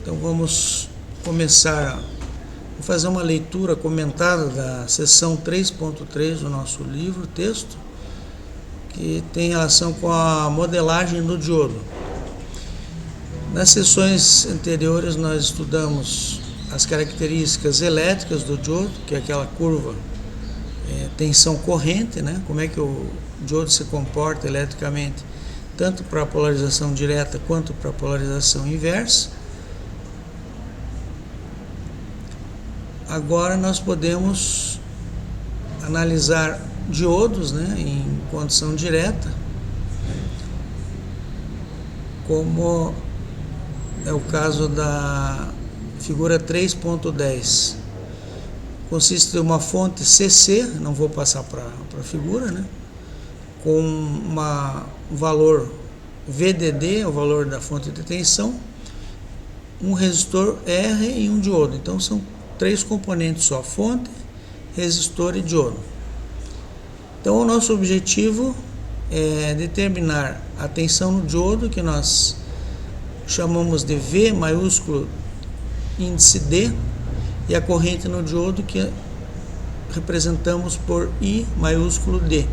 Então vamos começar a fazer uma leitura comentada da seção 3.3 do nosso livro, texto, que tem relação com a modelagem do diodo. Nas sessões anteriores nós estudamos as características elétricas do diodo, que é aquela curva tensão corrente, né? Como é que o diodo se comporta eletricamente, tanto para a polarização direta quanto para a polarização inversa. Agora nós podemos analisar diodos, né, em condição direta, como é o caso da figura 3.10. Consiste de uma fonte CC, não vou passar para a figura, né, com um valor VDD, o valor da fonte de tensão, um resistor R e um diodo. Então são três componentes só: fonte, resistor e diodo. Então o nosso objetivo é determinar a tensão no diodo, que nós chamamos de V maiúsculo índice D, e a corrente no diodo, que representamos por I maiúsculo D.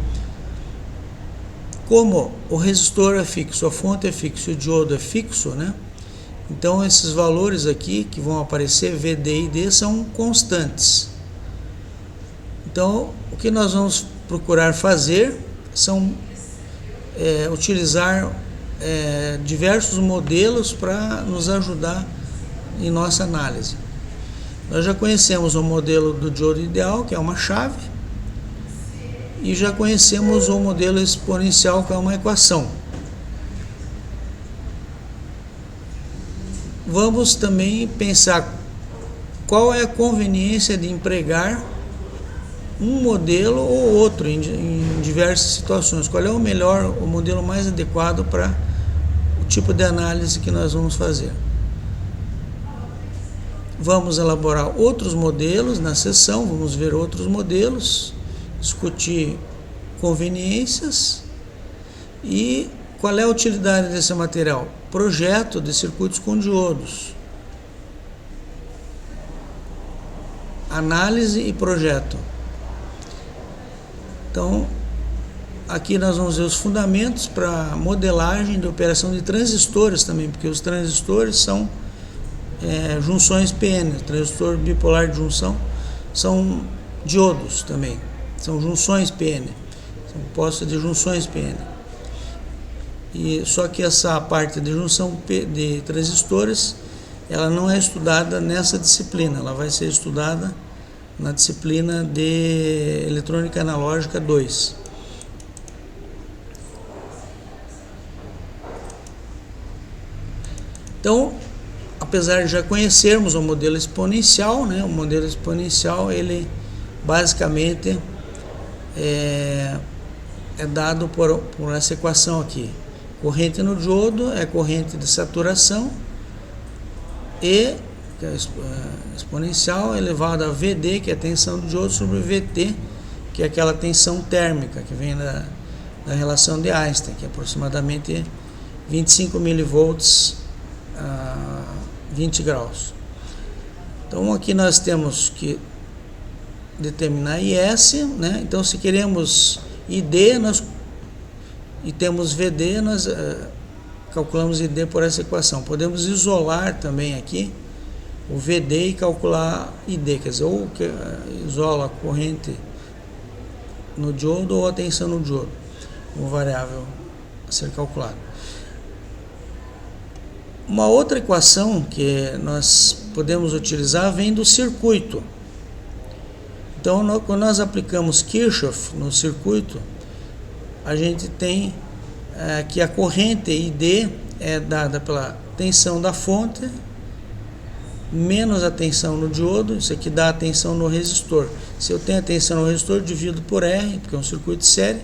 Como o resistor é fixo, a fonte é fixa e o diodo é fixo, né? Então esses valores aqui que vão aparecer, VD e D, são constantes. Então o que nós vamos procurar fazer são utilizar diversos modelos para nos ajudar em nossa análise. Nós já conhecemos o modelo do diodo ideal, que é uma chave, e já conhecemos o modelo exponencial, que é uma equação. Vamos também pensar qual é a conveniência de empregar um modelo ou outro em diversas situações. Qual é o modelo mais adequado para o tipo de análise que nós vamos fazer. Vamos elaborar outros modelos na sessão, vamos ver outros modelos, discutir conveniências e qual é a utilidade desse material. Projeto de circuitos com diodos, análise e projeto. Então, aqui nós vamos ver os fundamentos para modelagem de operação de transistores também, porque os transistores são junções PN, transistor bipolar de junção, são diodos também, são junções PN, são compostos de junções PN. E só que essa parte de junção de transistores, ela não é estudada nessa disciplina, ela vai ser estudada na disciplina de Eletrônica Analógica 2. Então, apesar de já conhecermos o modelo exponencial, né, o modelo exponencial, ele basicamente é dado por essa equação aqui. Corrente no diodo é corrente de saturação, E, que é exponencial, elevado a VD, que é a tensão do diodo, sobre VT, que é aquela tensão térmica que vem da relação de Einstein, que é aproximadamente 25 milivolts a 20 graus. Então aqui nós temos que determinar IS, né? Então se queremos ID e temos VD, nós calculamos ID por essa equação. Podemos isolar também aqui o VD e calcular ID, quer dizer, ou que isola a corrente no diodo ou a tensão no diodo, uma variável a ser calculada. Uma outra equação que nós podemos utilizar vem do circuito. Então, quando nós aplicamos Kirchhoff no circuito, a gente tem que a corrente ID é dada pela tensão da fonte menos a tensão no diodo. Isso aqui dá a tensão no resistor. Se eu tenho a tensão no resistor, divido por R, porque é um circuito de série,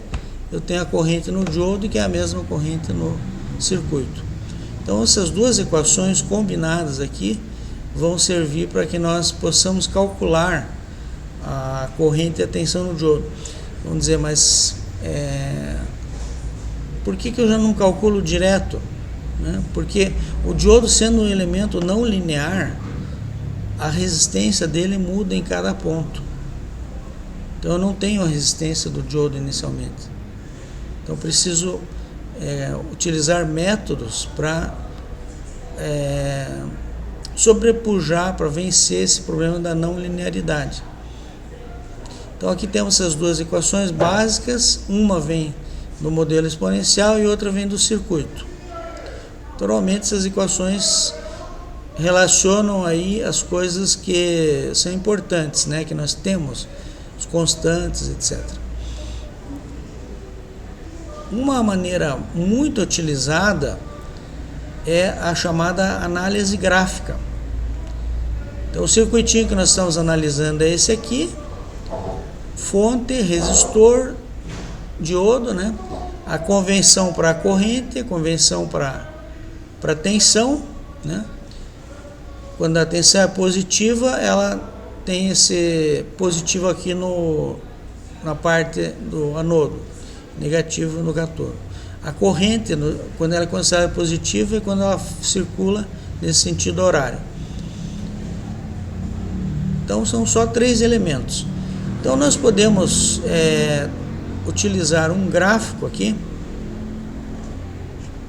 eu tenho a corrente no diodo, que é a mesma corrente no circuito. Então essas duas equações combinadas aqui vão servir para que nós possamos calcular a corrente e a tensão no diodo. Vamos dizer, mas por que eu já não calculo direto né? Porque o diodo, sendo um elemento não linear, a resistência dele muda em cada ponto. Então eu não tenho a resistência do diodo inicialmente. Então eu preciso utilizar métodos para sobrepujar, para vencer esse problema da não linearidade. Então aqui temos essas duas equações básicas, uma vem do modelo exponencial e outra vem do circuito. Naturalmente essas equações relacionam aí as coisas que são importantes, né, que nós temos, os constantes, etc. Uma maneira muito utilizada é a chamada análise gráfica. Então o circuitinho que nós estamos analisando é esse aqui, fonte, resistor, diodo, né? A convenção para a corrente, a convenção para tensão, né? Quando a tensão é positiva, ela tem esse positivo aqui na parte do anodo, negativo no cátodo. A corrente, quando ela é considerada positiva, é quando ela circula nesse sentido horário. Então são só 3 elementos. Então nós podemos utilizar um gráfico aqui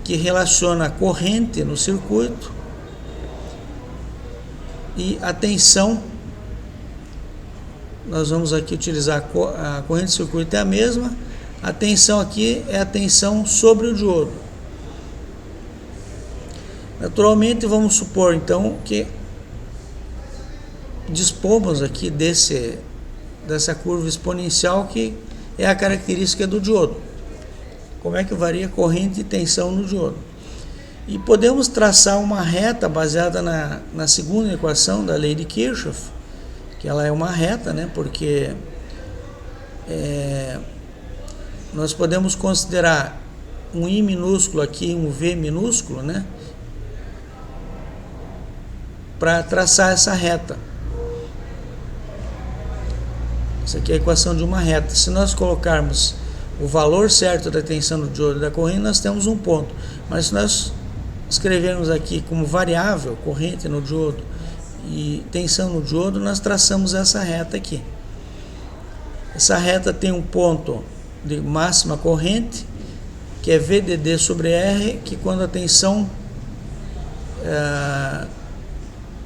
que relaciona a corrente no circuito e a tensão. Nós vamos aqui utilizar a corrente do circuito é a mesma, a tensão aqui é a tensão sobre o diodo. Naturalmente vamos supor então que dispomos aqui dessa curva exponencial que é a característica do diodo. Como é que varia a corrente e tensão no diodo? E podemos traçar uma reta baseada na segunda equação da lei de Kirchhoff, que ela é uma reta, né? Porque nós podemos considerar um I minúsculo aqui, um V minúsculo, né? Para traçar essa reta. Isso aqui é a equação de uma reta. Se nós colocarmos o valor certo da tensão no diodo e da corrente, nós temos um ponto. Mas se nós escrevermos aqui como variável corrente no diodo e tensão no diodo, nós traçamos essa reta aqui. Essa reta tem um ponto de máxima corrente, que é VDD sobre R, que quando a tensão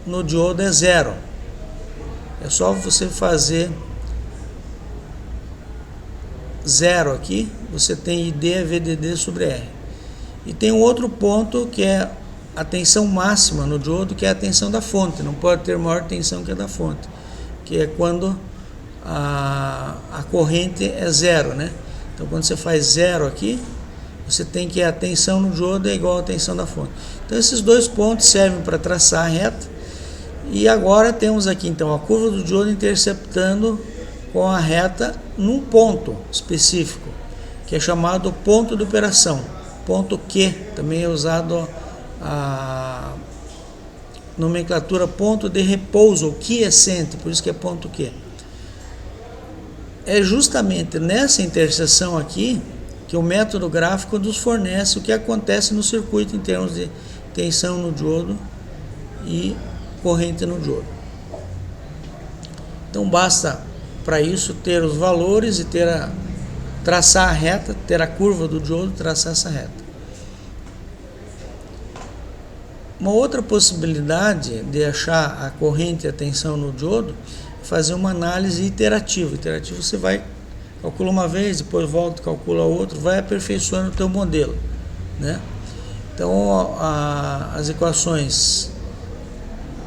no diodo é 0. É só você fazer 0 aqui, você tem ID é VDD sobre R. E tem um outro ponto que é a tensão máxima no diodo, que é a tensão da fonte. Não pode ter maior tensão que a da fonte, que é quando a corrente é 0, né? Então quando você faz 0 aqui, você tem que a tensão no diodo é igual à tensão da fonte. Então esses dois pontos servem para traçar a reta. E agora temos aqui então a curva do diodo interceptando com a reta num ponto específico, que é chamado ponto de operação, ponto Q, também é usado a nomenclatura ponto de repouso, ou quiescente, por isso que é ponto Q. É justamente nessa interseção aqui que o método gráfico nos fornece o que acontece no circuito em termos de tensão no diodo e corrente no diodo. Então basta para isso ter os valores e traçar a reta, ter a curva do diodo, traçar essa reta. Uma outra possibilidade de achar a corrente e a tensão no diodo é fazer uma análise iterativa. Iterativa você vai, calcula uma vez, depois volta, calcula outro, vai aperfeiçoando o teu modelo, né? Então as equações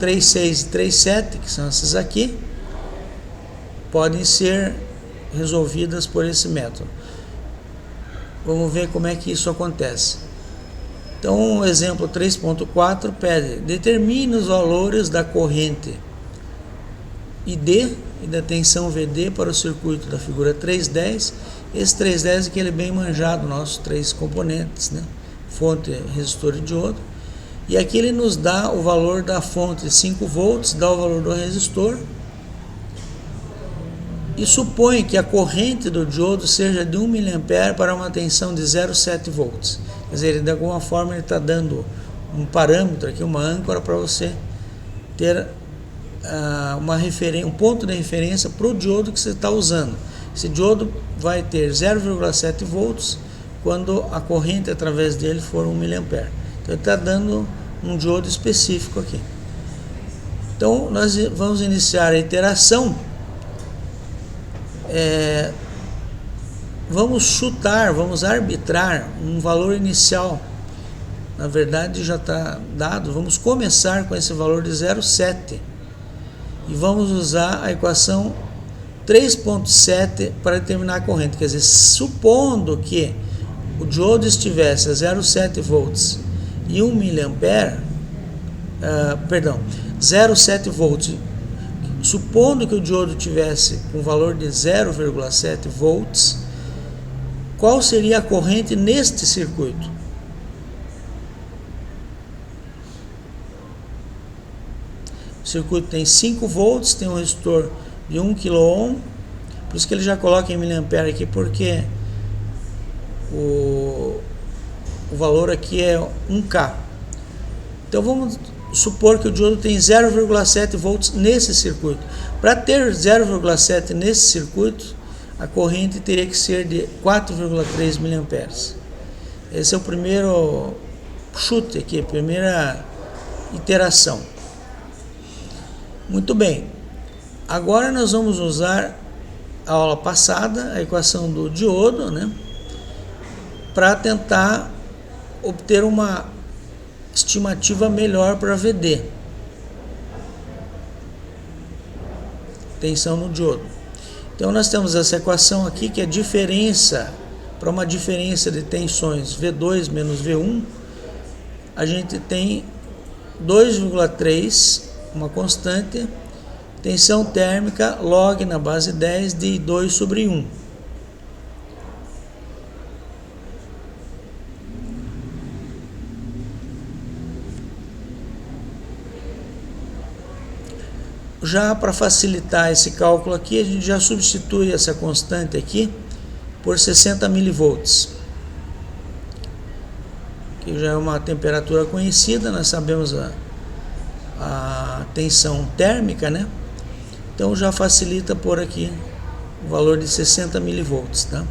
3,6 e 3,7, que são essas aqui, podem ser resolvidas por esse método. Vamos ver como é que isso acontece. Então, o exemplo 3.4 pede: determine os valores da corrente ID e da tensão VD para o circuito da figura 310. Esse 310 é aquele bem manjado, nossos 3 componentes, né? Fonte, resistor e diodo. E aqui ele nos dá o valor da fonte 5 volts, dá o valor do resistor, e supõe que a corrente do diodo seja de 1 mA para uma tensão de 0,7 volts. Quer dizer, ele, de alguma forma ele está dando um parâmetro aqui, uma âncora para você ter um ponto de referência para o diodo que você está usando. Esse diodo vai ter 0,7 volts quando a corrente através dele for 1 mA. Então ele está dando um diodo específico aqui. Então nós vamos iniciar a iteração. Vamos chutar, vamos arbitrar um valor inicial. Na verdade já está dado. Vamos começar com esse valor de 0,7 e vamos usar a equação 3.7 para determinar a corrente. Quer dizer, supondo que o diodo estivesse a 0,7 volts e 1 mA, 0,7 volts, supondo que o diodo tivesse um valor de 0,7 volts, qual seria a corrente neste circuito? O circuito tem 5 volts, tem um resistor de 1 kΩ, por isso que ele já coloca em miliampere aqui, porque o valor aqui é 1K. Então vamos supor que o diodo tem 0,7 volts nesse circuito. Para ter 0,7 nesse circuito, a corrente teria que ser de 4,3 mA. Esse é o primeiro chute aqui, a primeira iteração. Muito bem. Agora nós vamos usar a aula passada, a equação do diodo, né, para tentar obter uma estimativa melhor para VD, tensão no diodo. Então nós temos essa equação aqui, que é diferença, para uma diferença de tensões V2 menos V1, a gente tem 2,3, uma constante, tensão térmica log na base 10 de 2 sobre 1. Já para facilitar esse cálculo aqui, a gente já substitui essa constante aqui por 60 milivolts, que já é uma temperatura conhecida, nós sabemos a tensão térmica, né? Então já facilita por aqui o valor de 60 milivolts, tá?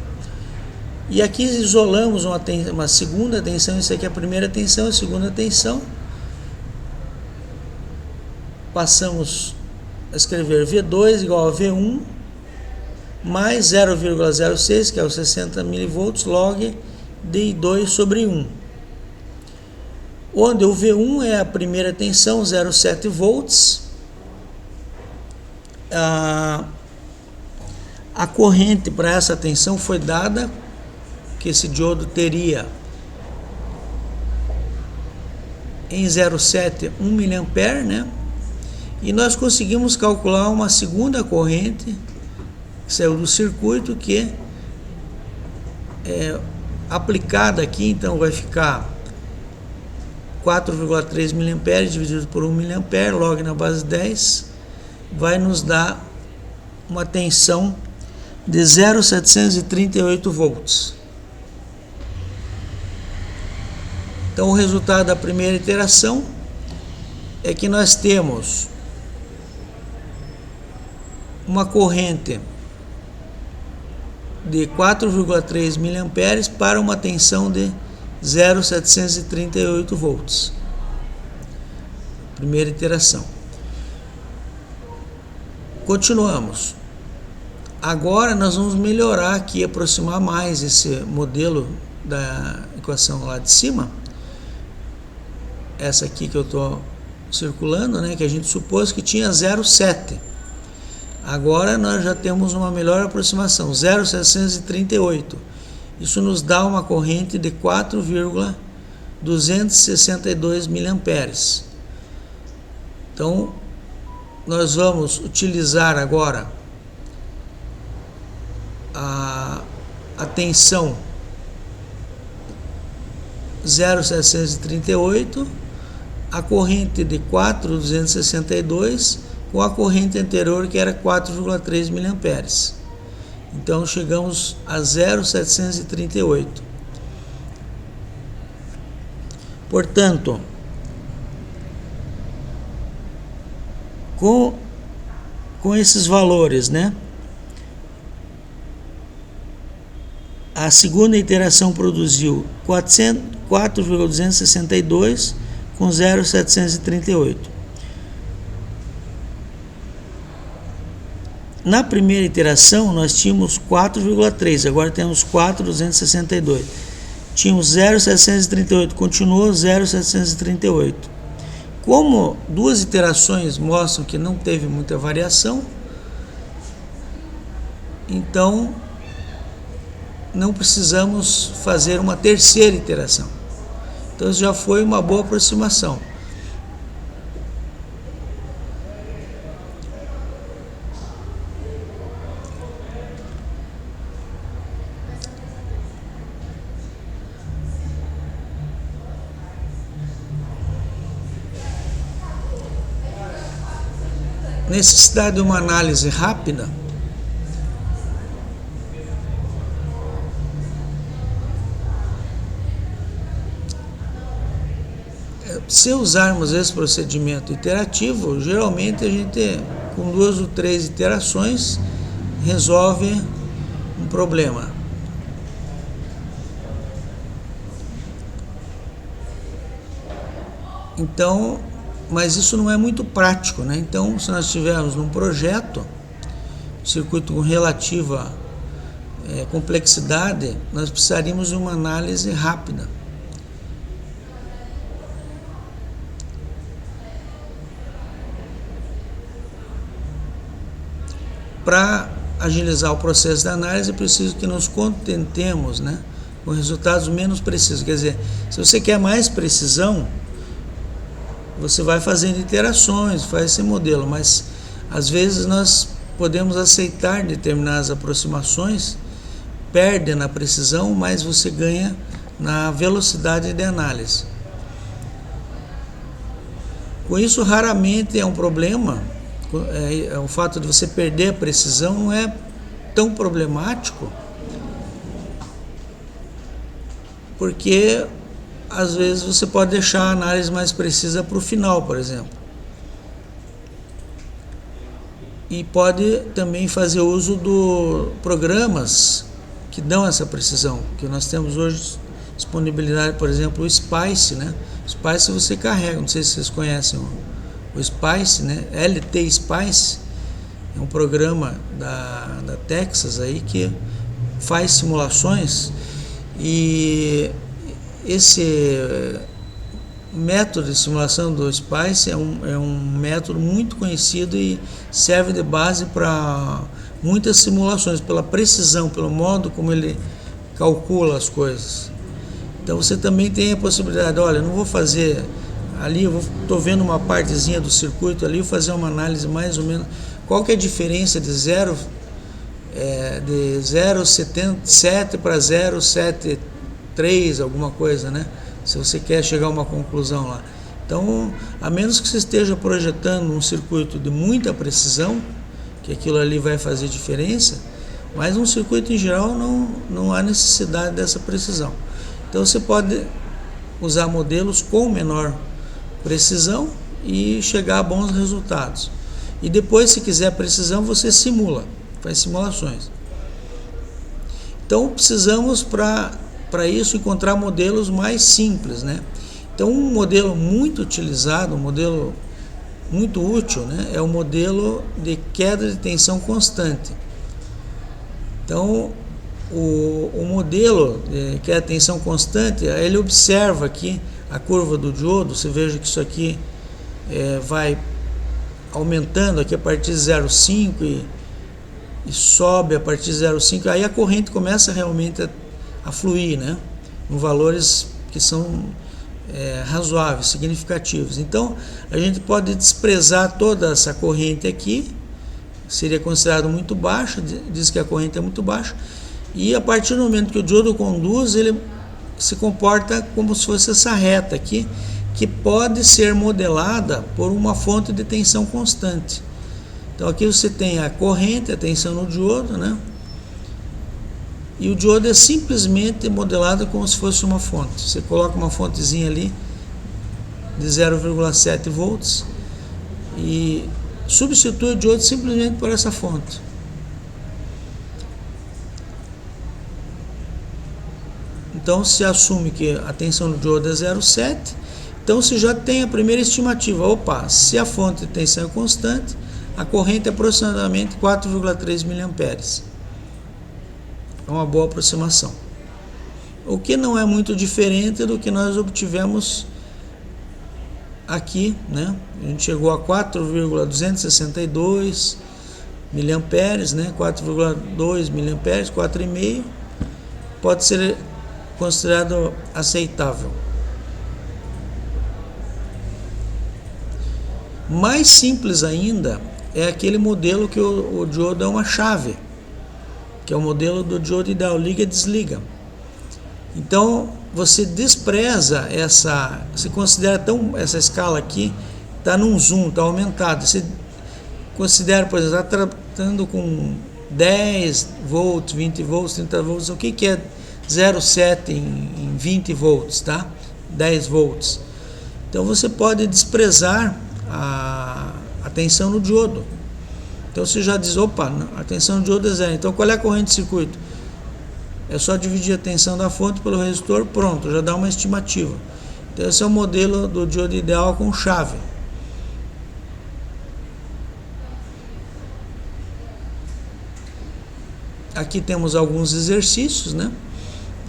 E aqui isolamos uma segunda tensão, isso aqui é a primeira tensão, a segunda tensão. Passamos a escrever V2 igual a V1 mais 0,06, que é os 60 milivolts, log de 2 sobre 1. Onde o V1 é a primeira tensão, 0,7 volts. A corrente para essa tensão foi dada, que esse diodo teria em 0,7 1 mA, né? E nós conseguimos calcular uma segunda corrente que saiu do circuito, que é aplicada aqui, então vai ficar 4,3 mA dividido por 1 mA, log na base 10, vai nos dar uma tensão de 0,738 volts. Então o resultado da primeira iteração é que nós temos uma corrente de 4,3 mA para uma tensão de 0,738 volts. Primeira iteração. Continuamos. Agora nós vamos melhorar aqui, aproximar mais esse modelo da equação lá de cima. Essa aqui que eu estou circulando, né, que a gente supôs que tinha 0,7. Agora nós já temos uma melhor aproximação, 0,738. Isso nos dá uma corrente de 4,262 mA. Então, nós vamos utilizar agora a tensão 0,738, a corrente de 4,262 com a corrente anterior, que era 4,3 mA. Então chegamos a 0,738. Portanto, com esses valores, né? A segunda iteração produziu 4,262 com 0,738. Na primeira iteração nós tínhamos 4,3, agora temos 4,262. Tínhamos 0,738, continuou 0,738. Como duas iterações mostram que não teve muita variação, então não precisamos fazer uma terceira iteração. Então já foi uma boa aproximação. Necessidade de uma análise rápida. Se usarmos esse procedimento iterativo, geralmente a gente, com 2 ou 3 iterações, resolve um problema. Então, mas isso não é muito prático, né? Então, se nós estivermos num projeto, circuito com relativa complexidade, nós precisaríamos de uma análise rápida. Para agilizar o processo da análise, é preciso que nos contentemos, né, com resultados menos precisos. Quer dizer, se você quer mais precisão, você vai fazendo iterações, faz esse modelo, mas às vezes nós podemos aceitar determinadas aproximações, perde na precisão, mas você ganha na velocidade de análise. Com isso, raramente é um problema. O fato de você perder a precisão não é tão problemático, porque às vezes você pode deixar a análise mais precisa para o final, por exemplo, e pode também fazer uso de programas que dão essa precisão, que nós temos hoje disponibilidade, por exemplo, o SPICE, né? O SPICE você carrega, não sei se vocês conhecem o SPICE, né? LT SPICE é um programa da Texas aí que faz simulações, e esse método de simulação do SPICE é um método muito conhecido e serve de base para muitas simulações, pela precisão, pelo modo como ele calcula as coisas. Então você também tem a possibilidade, olha, não vou fazer ali, eu estou vendo uma partezinha do circuito ali, vou fazer uma análise mais ou menos, qual que é a diferença de 0,77 para 0,73, alguma coisa, né? Se você quer chegar a uma conclusão lá. Então, a menos que você esteja projetando um circuito de muita precisão, que aquilo ali vai fazer diferença, mas um circuito em geral não há necessidade dessa precisão. Então você pode usar modelos com menor precisão e chegar a bons resultados. E depois, se quiser precisão, você simula, faz simulações. Então precisamos para isso encontrar modelos mais simples, né? Então um modelo muito utilizado, um modelo muito útil, né, é o modelo de queda de tensão constante. Então o modelo de queda de tensão constante, ele observa aqui a curva do diodo, você veja que isso aqui vai aumentando aqui a partir de 0,5 e sobe a partir de 0,5, aí a corrente começa realmente a fluir, né, em valores que são razoáveis, significativos. Então a gente pode desprezar toda essa corrente aqui, seria considerado muito baixa, diz que a corrente é muito baixa, e a partir do momento que o diodo conduz, ele se comporta como se fosse essa reta aqui, que pode ser modelada por uma fonte de tensão constante. Então aqui você tem a corrente, a tensão no diodo, né? E o diodo é simplesmente modelado como se fosse uma fonte. Você coloca uma fontezinha ali de 0,7 volts e substitui o diodo simplesmente por essa fonte. Então se assume que a tensão do diodo é 0,7, então se já tem a primeira estimativa, opa, se a fonte de tensão é constante, a corrente é aproximadamente 4,3 mA. É uma boa aproximação. O que não é muito diferente do que nós obtivemos aqui, né? A gente chegou a 4,262 miliamperes, né? 4,2 miliamperes, 4,5, pode ser considerado aceitável. Mais simples ainda é aquele modelo que o diodo é uma chave, que é o modelo do diodo ideal, liga e desliga. Então você despreza você considera essa escala aqui está num zoom, está aumentado. Você considera, por exemplo, está tratando com 10 volts, 20 volts, 30 volts. O que é 0,7 em 20 volts, tá? 10 volts. Então você pode desprezar a tensão no diodo. Então você já diz, opa, a tensão do diodo é 0. Então qual é a corrente de circuito? É só dividir a tensão da fonte pelo resistor, pronto, já dá uma estimativa. Então esse é o modelo do diodo ideal com chave. Aqui temos alguns exercícios, né,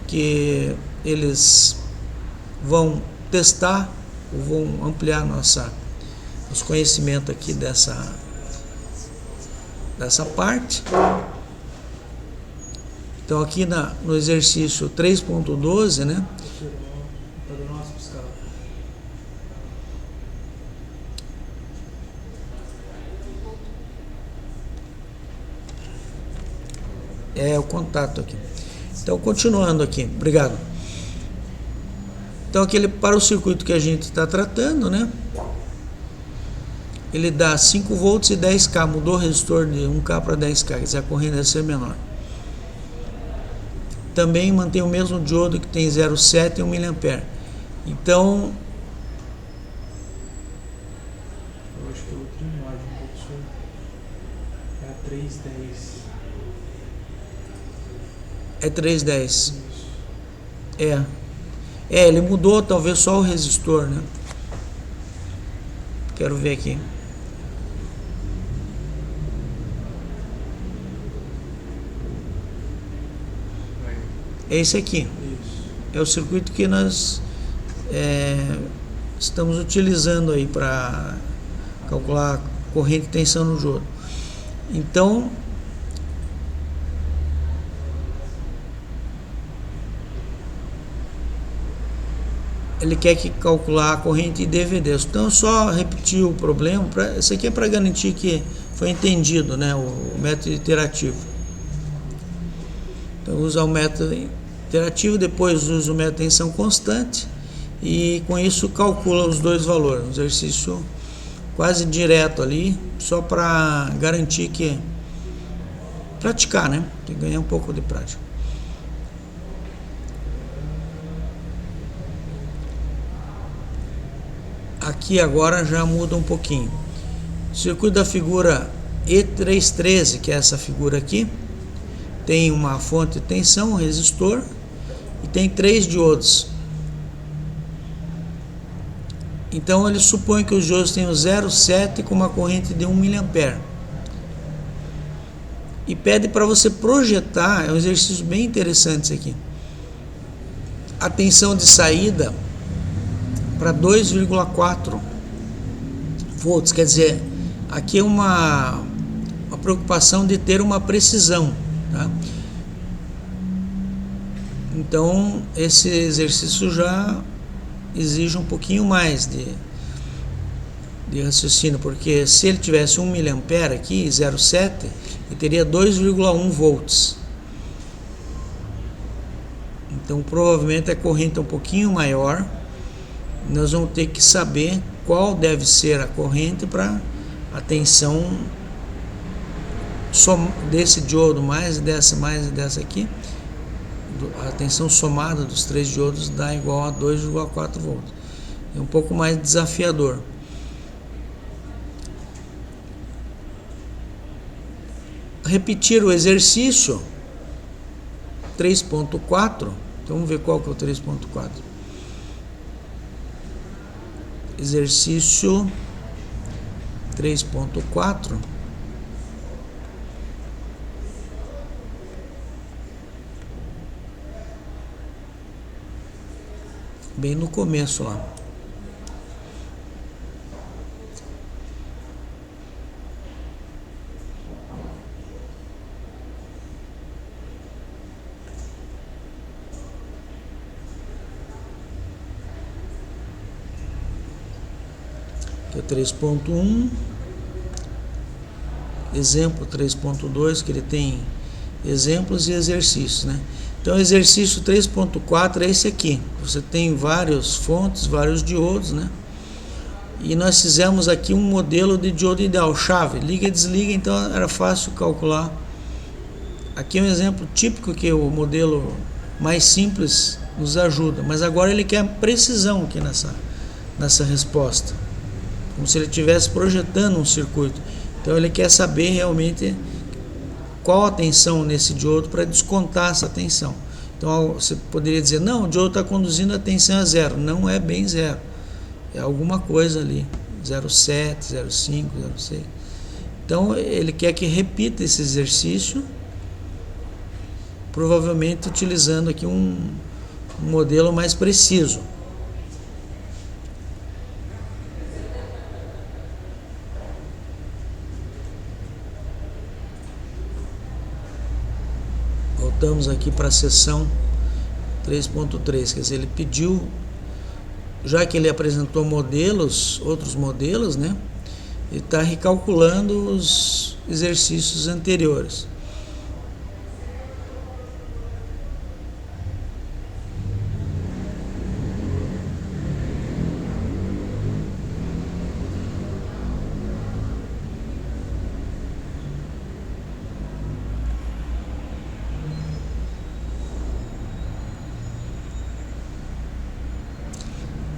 que eles vão testar, vão ampliar nosso conhecimento aqui dessa parte. Então aqui no exercício 3.12, né? É o contato aqui. Então continuando aqui, obrigado. Então aquele para o circuito que a gente está tratando, né? Ele dá 5 volts e 10K, mudou o resistor de 1K para 10K, quer dizer, a corrente deve ser menor. Também mantém o mesmo diodo que tem 0,7 e 1 mA. Então, eu acho que é outra imagem, professor. É a 310. É 310. Ele mudou talvez só o resistor, né? Quero ver aqui. É esse aqui. É o circuito que nós estamos utilizando aí para calcular a corrente de tensão no diodo. Então, ele quer que calcular a corrente DVD. Então eu só repetir o problema. Isso aqui é para garantir que foi entendido, né, o método iterativo. Então usa o método iterativo, depois usa o método de tensão constante e com isso calcula os dois valores. Um exercício quase direto ali, só para garantir que praticar, né? Tem que ganhar um pouco de prática. Aqui agora já muda um pouquinho. O circuito da figura E313, que é essa figura aqui, tem uma fonte de tensão, um resistor, e tem 3 diodos. Então ele supõe que os diodos tenham 0,7 com uma corrente de 1 mA. E pede para você projetar, é um exercício bem interessante isso aqui, a tensão de saída para 2,4 volts. Quer dizer, aqui é uma preocupação de ter uma precisão, tá? Então esse exercício já exige um pouquinho mais de raciocínio, porque se ele tivesse 1 mA aqui, 0,7, ele teria 2,1 volts. Então provavelmente a corrente é um pouquinho maior. Nós vamos ter que saber qual deve ser a corrente para a tensão desse diodo mais dessa aqui. A tensão somada dos 3 diodos dá igual a 2,4 volts. É um pouco mais desafiador. Repetir o exercício 3.4. Então vamos ver qual que é o 3.4. Exercício 3.4. Bem no começo lá. Que é 3.1, exemplo 3.2, que ele tem exemplos e exercícios, né? Então, exercício 3.4 é esse aqui. Você tem vários fontes, vários diodos, né? E nós fizemos aqui um modelo de diodo ideal, chave, liga e desliga, então era fácil calcular. Aqui é um exemplo típico que o modelo mais simples nos ajuda, mas agora ele quer precisão aqui nessa resposta, como se ele estivesse projetando um circuito. Então ele quer saber realmente qual a tensão nesse diodo para descontar essa tensão. Então você poderia dizer, não, o diodo está conduzindo a tensão a zero. Não é bem zero, é alguma coisa ali, 0,7, 0,5, 0,6. Então ele quer que repita esse exercício, provavelmente utilizando aqui um modelo mais preciso. Voltamos aqui para a seção 3.3, quer dizer, ele pediu, já que ele apresentou modelos, outros modelos, né? Ele está recalculando os exercícios anteriores.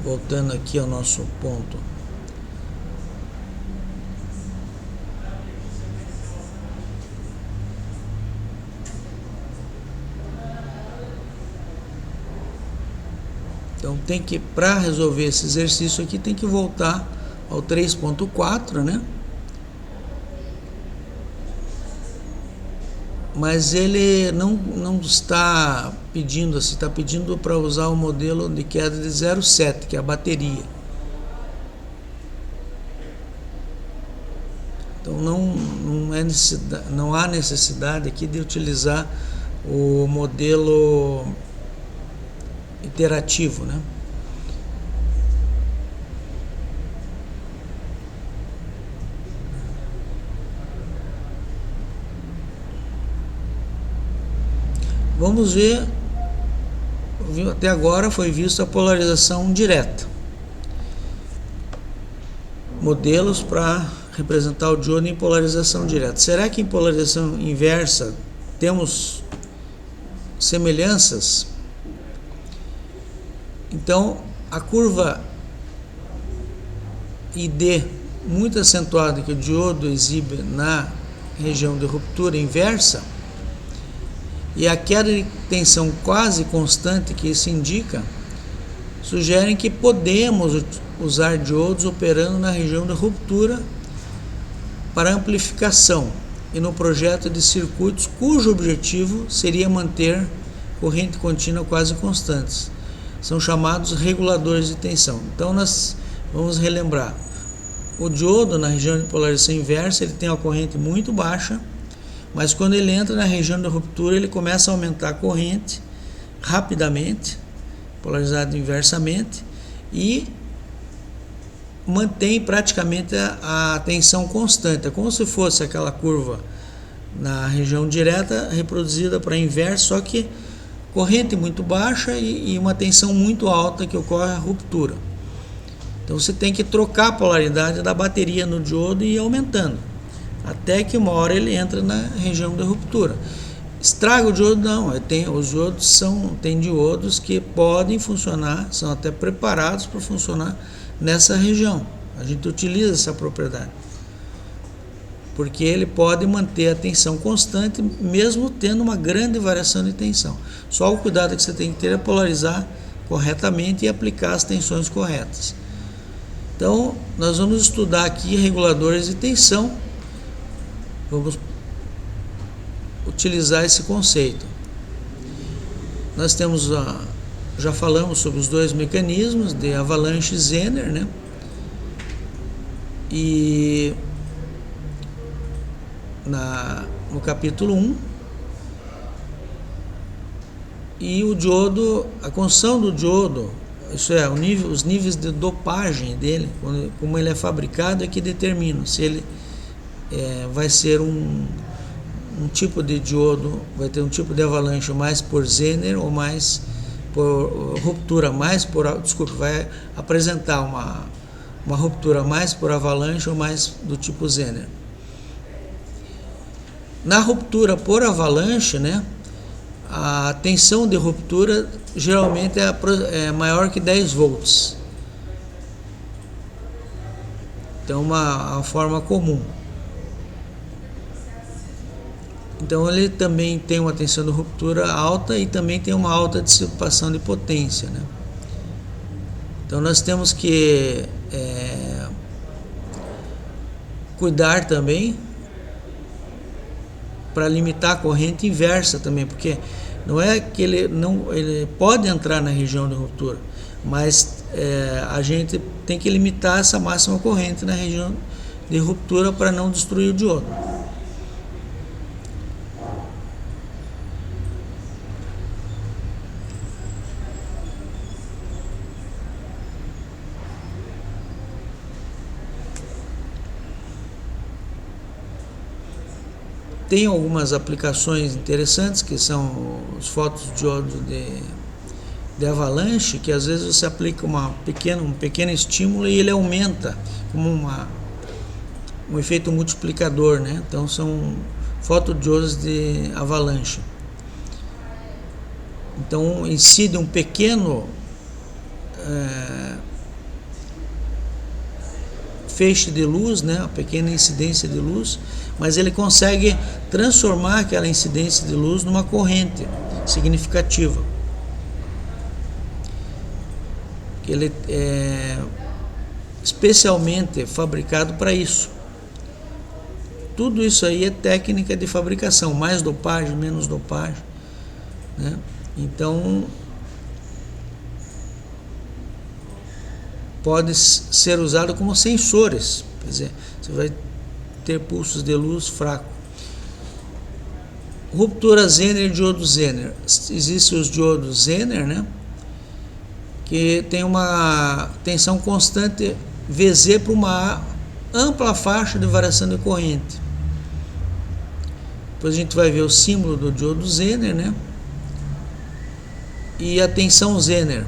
Voltando aqui ao nosso ponto. Então tem que, para resolver esse exercício aqui, tem que voltar ao 3.4, né? Mas ele não está pedindo assim, está pedindo para usar o modelo de queda de 0,7, que é a bateria. Então não há necessidade aqui de utilizar o modelo iterativo, né? Vamos ver, até agora foi vista a polarização direta. Modelos para representar o diodo em polarização direta. Será que em polarização inversa temos semelhanças? Então, a curva ID muito acentuada que o diodo exibe na região de ruptura inversa, e a queda de tensão quase constante que isso indica, sugerem que podemos usar diodos operando na região de ruptura para amplificação e no projeto de circuitos cujo objetivo seria manter corrente contínua quase constantes. São chamados reguladores de tensão. Então nós vamos relembrar. O diodo na região de polarização inversa ele tem uma corrente muito baixa, mas quando ele entra na região de ruptura ele começa a aumentar a corrente rapidamente, polarizado inversamente, e mantém praticamente a tensão constante. É como se fosse aquela curva na região direta reproduzida para inverso, só que corrente muito baixa e uma tensão muito alta que ocorre a ruptura. Então você tem que trocar a polaridade da bateria no diodo e ir aumentando, até que uma hora ele entra na região de ruptura. Estraga o diodo? Não. Os diodos tem diodos que podem funcionar, são até preparados para funcionar nessa região. A gente utiliza essa propriedade, porque ele pode manter a tensão constante, mesmo tendo uma grande variação de tensão. Só o cuidado que você tem que ter é polarizar corretamente e aplicar as tensões corretas. Então, nós vamos estudar aqui reguladores de tensão. Vamos utilizar esse conceito. Nós temos, já falamos sobre os dois mecanismos de avalanche e Zener, né? E no capítulo 1, e o diodo, a construção do diodo, isso é, os níveis de dopagem dele, como ele é fabricado, é que determina se ele vai ser um tipo de diodo, vai ter um tipo de avalanche mais por Zener ou mais por ruptura, vai apresentar uma ruptura mais por avalanche ou mais do tipo Zener. Na ruptura por avalanche, né, a tensão de ruptura geralmente é maior que 10 volts. Então, uma forma comum. Então, ele também tem uma tensão de ruptura alta e também tem uma alta dissipação de potência, né? Então, nós temos que cuidar também para limitar a corrente inversa também, porque não é que ele pode entrar na região de ruptura, mas a gente tem que limitar essa máxima corrente na região de ruptura para não destruir o diodo. Tem algumas aplicações interessantes, que são os fotodiodos de avalanche, que às vezes você aplica um pequeno estímulo e ele aumenta como um efeito multiplicador, né? Então são fotodiodos de avalanche. Então incide um pequeno feixe de luz, né? Uma pequena incidência de luz, mas ele consegue transformar aquela incidência de luz numa corrente significativa. Ele é especialmente fabricado para isso. Tudo isso aí é técnica de fabricação, mais dopagem, menos dopagem, né? Então, pode ser usado como sensores, quer dizer, você vai ter pulsos de luz fraco. Ruptura Zener e diodo Zener. Existem os diodos Zener, né, que tem uma tensão constante VZ para uma ampla faixa de variação de corrente. Depois a gente vai ver o símbolo do diodo Zener, né, e a tensão Zener.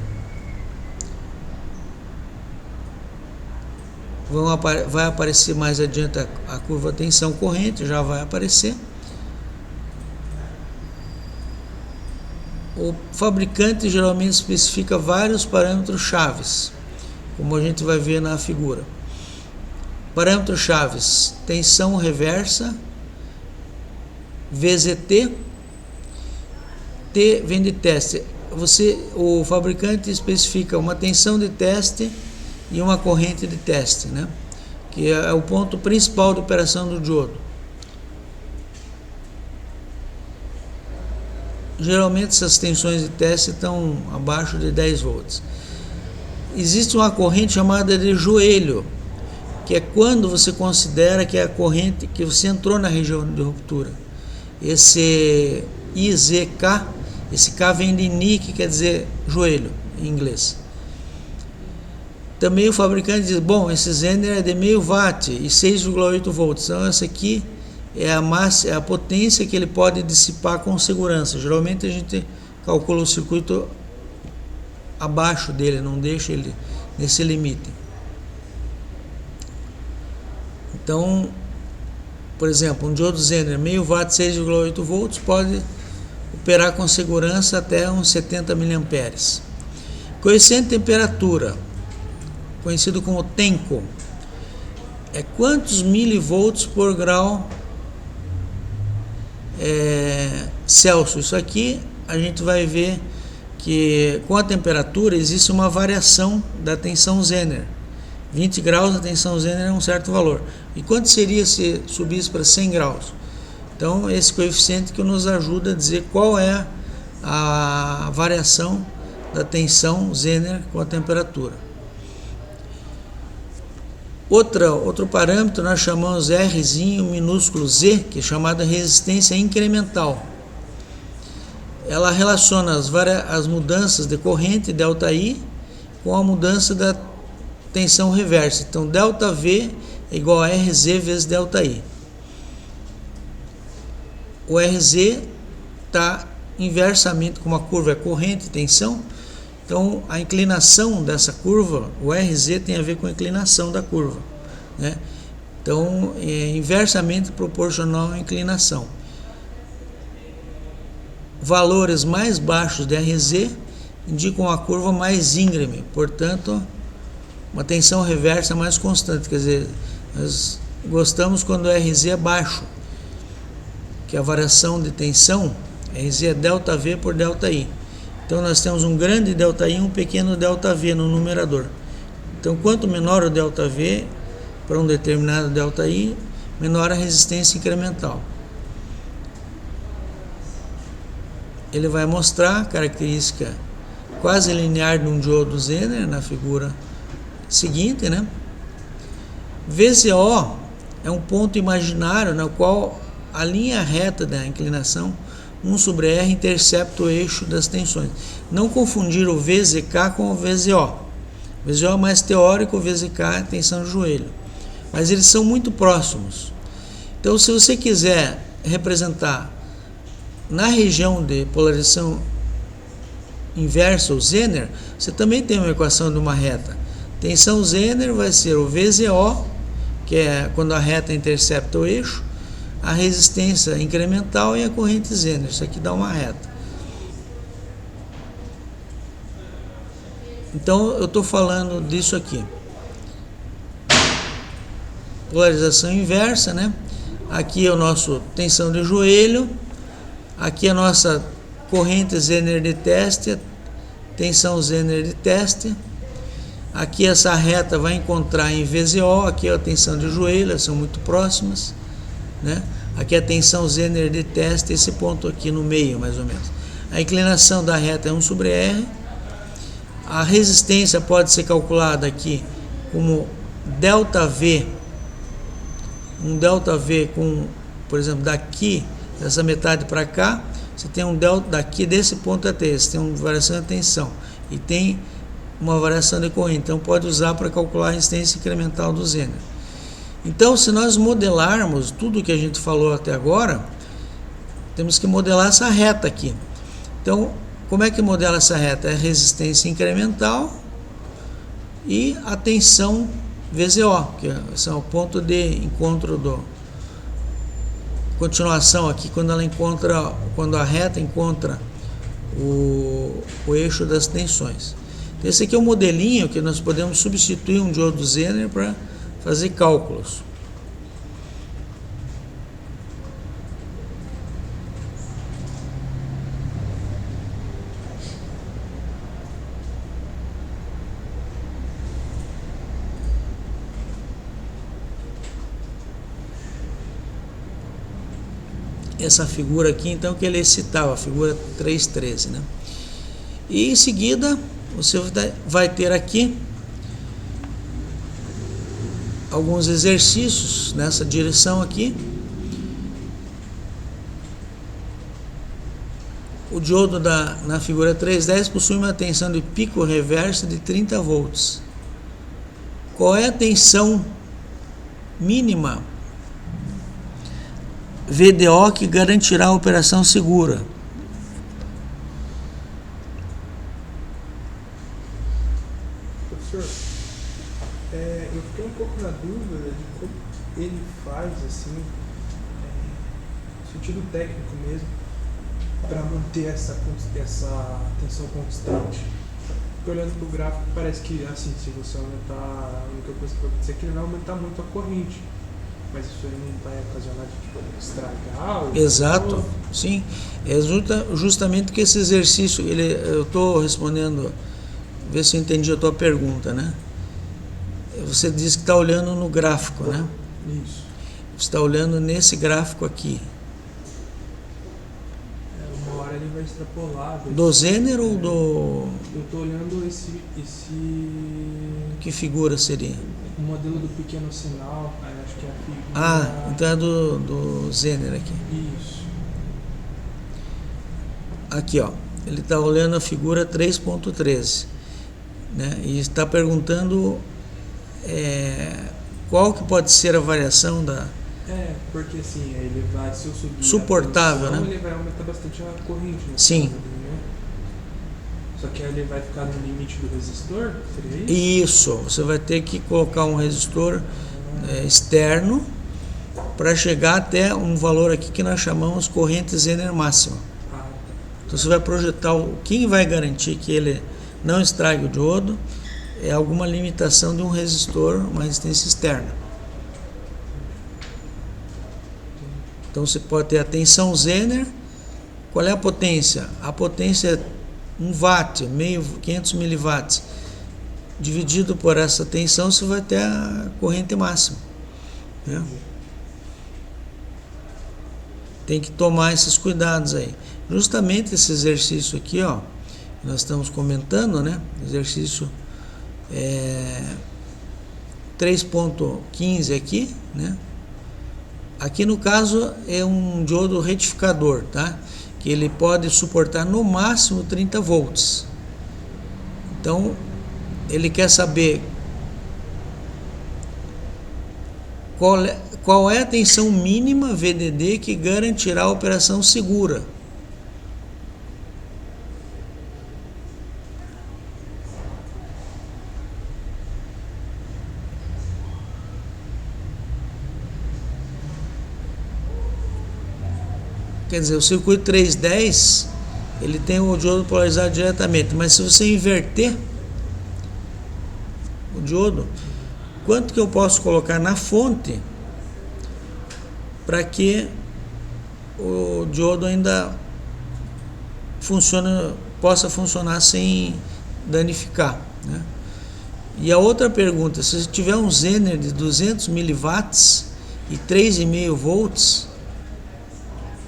Vai aparecer mais adiante a curva tensão corrente, já vai aparecer. O fabricante geralmente especifica vários parâmetros chaves, como a gente vai ver na figura. Parâmetros chaves: tensão reversa, VZT, T vem de teste. O fabricante especifica uma tensão de teste e uma corrente de teste, né? Que é o ponto principal de operação do diodo. Geralmente essas tensões de teste estão abaixo de 10 volts. Existe uma corrente chamada de joelho, que é quando você considera que é a corrente que você entrou na região de ruptura. Esse IZK, esse K vem de knee, que quer dizer joelho em inglês. Também o fabricante diz, bom, esse Zener é de meio watt e 6,8 volts. Então essa aqui é a potência que ele pode dissipar com segurança. Geralmente a gente calcula o circuito abaixo dele, não deixa ele nesse limite. Então, por exemplo, um diodo Zener meio watt, 6,8 volts, pode operar com segurança até uns 70 mA. Coeficiente de temperatura, conhecido como TENCO, é quantos milivolts por grau Celsius. Isso aqui a gente vai ver que com a temperatura existe uma variação da tensão Zener. 20 graus a tensão Zener é um certo valor. E quanto seria se subisse para 100 graus? Então, esse coeficiente que nos ajuda a dizer qual é a variação da tensão Zener com a temperatura. Outro parâmetro nós chamamos Rzinho minúsculo Z, que é chamada resistência incremental. Ela relaciona as mudanças de corrente, ΔI, com a mudança da tensão reversa. Então, ΔV é igual a RZ vezes ΔI. O RZ está inversamente, como a curva é corrente e tensão, então a inclinação dessa curva, o RZ tem a ver com a inclinação da curva, né? Então é inversamente proporcional à inclinação. Valores mais baixos de RZ indicam a curva mais íngreme, portanto uma tensão reversa mais constante, quer dizer, nós gostamos quando o RZ é baixo, que a variação de tensão, RZ é ΔV por ΔI. Então nós temos um grande ΔI e um pequeno ΔV no numerador. Então quanto menor o ΔV para um determinado ΔI, menor a resistência incremental. Ele vai mostrar a característica quase linear de um diodo Zener na figura seguinte, né? VZO é um ponto imaginário no qual a linha reta da inclinação 1 sobre R intercepta o eixo das tensões. Não confundir o VZK com o VZO. O VZO é mais teórico, o VZK é tensão de joelho. Mas eles são muito próximos. Então, se você quiser representar na região de polarização inversa, ou Zener, você também tem uma equação de uma reta. Tensão Zener vai ser o VZO, que é quando a reta intercepta o eixo, a resistência incremental e a corrente Zener. Isso aqui dá uma reta. Então eu estou falando disso aqui. Polarização inversa, né? Aqui é o nosso tensão de joelho, aqui é a nossa corrente Zener de teste, tensão Zener de teste. Aqui essa reta vai encontrar em VZO, aqui é a tensão de joelho, elas são muito próximas, né? Aqui a tensão Zener de teste, esse ponto aqui no meio, mais ou menos. A inclinação da reta é 1 sobre R. A resistência pode ser calculada aqui como ΔV. Um ΔV com, por exemplo, daqui, dessa metade para cá, você tem um delta daqui desse ponto até esse, tem uma variação de tensão e tem uma variação de corrente. Então pode usar para calcular a resistência incremental do Zener. Então, se nós modelarmos tudo que a gente falou até agora, temos que modelar essa reta aqui. Então, como é que modela essa reta? É a resistência incremental e a tensão VZO, que é o ponto de encontro do continuação aqui, quando a reta encontra o eixo das tensões. Esse aqui é um modelinho que nós podemos substituir um diodo Zener para fazer cálculos. Essa figura aqui, então, que ele citava, a figura 3.13, né? E em seguida, você vai ter aqui alguns exercícios nessa direção aqui. O diodo na figura 3.10 possui uma tensão de pico reversa de 30 volts. Qual é a tensão mínima VDO que garantirá a operação segura? Professor, eu fiquei um pouco na dúvida de como ele faz, assim, sentido técnico mesmo, para manter essa tensão constante? Porque olhando pro gráfico parece que assim, se você aumentar, a única coisa que vai acontecer é que ele vai aumentar muito a corrente. Mas isso aí não vai ocasionar de tipo, estragar o Exato, motor? sim. É justamente que esse exercício, eu estou respondendo, ver se eu entendi a tua pergunta, né? Você disse que está olhando no gráfico, né? Isso. Você está olhando nesse gráfico aqui. Uma hora ele vai extrapolar. Do Zener ou do... Eu estou olhando esse... Que figura seria? O modelo do pequeno sinal, acho que é a figura... Ah, então é do Zener aqui. Isso. Aqui, ó. Ele está olhando a figura 3.13, né? E está perguntando qual que pode ser a variação da... Porque assim, ele vai, se eu subir suportável, a tensão, né? ele vai aumentar bastante a corrente. Sim. Só que aí ele vai ficar no limite do resistor, seria isso? Isso, você vai ter que colocar um resistor externo para chegar até um valor aqui que nós chamamos corrente Zener máxima. Então você vai projetar quem vai garantir que ele não estrague o diodo é alguma limitação de um resistor, uma resistência externa. Então você pode ter a tensão Zener. Qual é a potência? A potência é 1 watt, 500 miliwatts. Dividido por essa tensão, você vai ter a corrente máxima, né? Tem que tomar esses cuidados aí. Justamente esse exercício aqui, ó, nós estamos comentando, né? Exercício 3.15 aqui, né? Aqui no caso é um diodo retificador, tá? Que ele pode suportar no máximo 30 volts. Então, ele quer saber qual é a tensão mínima VDD que garantirá a operação segura. Quer dizer, o circuito 310 ele tem o diodo polarizado diretamente, mas se você inverter o diodo, quanto que eu posso colocar na fonte para que o diodo ainda possa funcionar sem danificar, né? E a outra pergunta, se você tiver um Zener de 200 miliwatts e 3,5 volts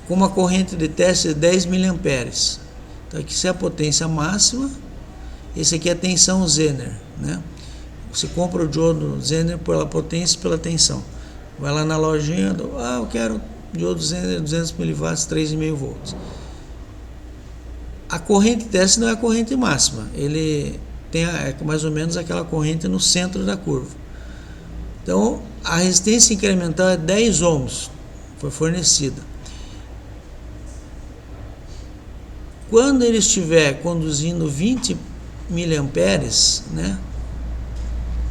com uma corrente de teste de 10 miliamperes, então aqui é a potência máxima, esse aqui é a tensão Zener, né? Você compra o diodo Zener pela potência e pela tensão. Vai lá na lojinha, eu quero diodo Zener 200 miliwatts, 3,5 volts. A corrente teste não é a corrente máxima, ele tem mais ou menos aquela corrente no centro da curva. Então, a resistência incremental é 10 ohms, foi fornecida. Quando ele estiver conduzindo 20 miliamperes, né?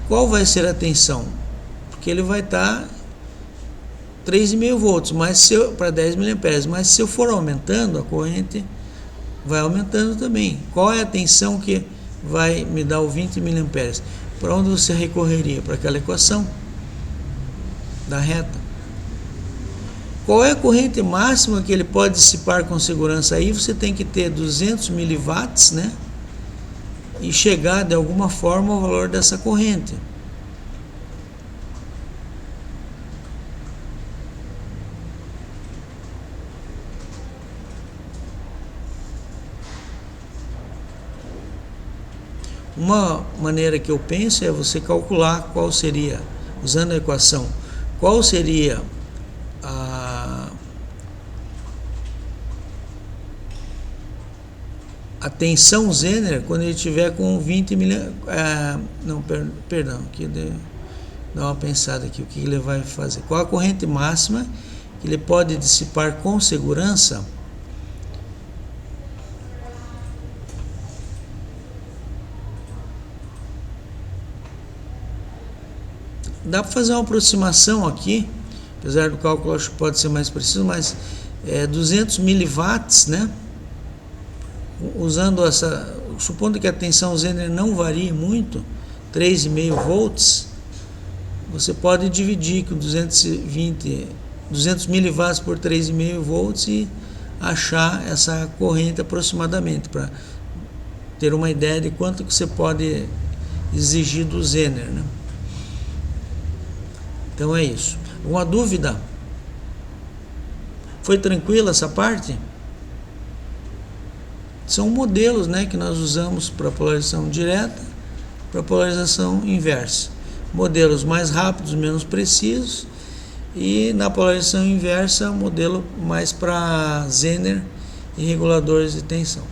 Qual vai ser a tensão? Porque ele vai estar 3,5 volts, mas para 10 miliamperes, mas se eu for aumentando, a corrente vai aumentando também. Qual é a tensão que vai me dar o 20 miliamperes? Para onde você recorreria? Para aquela equação da reta. Qual é a corrente máxima que ele pode dissipar com segurança? Aí você tem que ter 200 miliwatts, né? E chegar de alguma forma ao valor dessa corrente. Uma maneira que eu penso é você calcular qual seria, usando a equação, qual seria a tensão Zener quando ele estiver com 20 perdão, aqui dá uma pensada aqui, o que ele vai fazer, qual a corrente máxima que ele pode dissipar com segurança dá para fazer uma aproximação aqui, apesar do cálculo acho que pode ser mais preciso, mas 200 miliwatts, né? usando supondo que a tensão Zener não varie muito, 3,5 volts, você pode dividir com 200 miliwatts por 3,5 volts e achar essa corrente aproximadamente, para ter uma ideia de quanto que você pode exigir do Zener, né? Então é isso. Alguma dúvida? Foi tranquila essa parte? São modelos, né, que nós usamos para polarização direta, para polarização inversa. Modelos mais rápidos, menos precisos, e na polarização inversa, modelo mais para Zener e reguladores de tensão.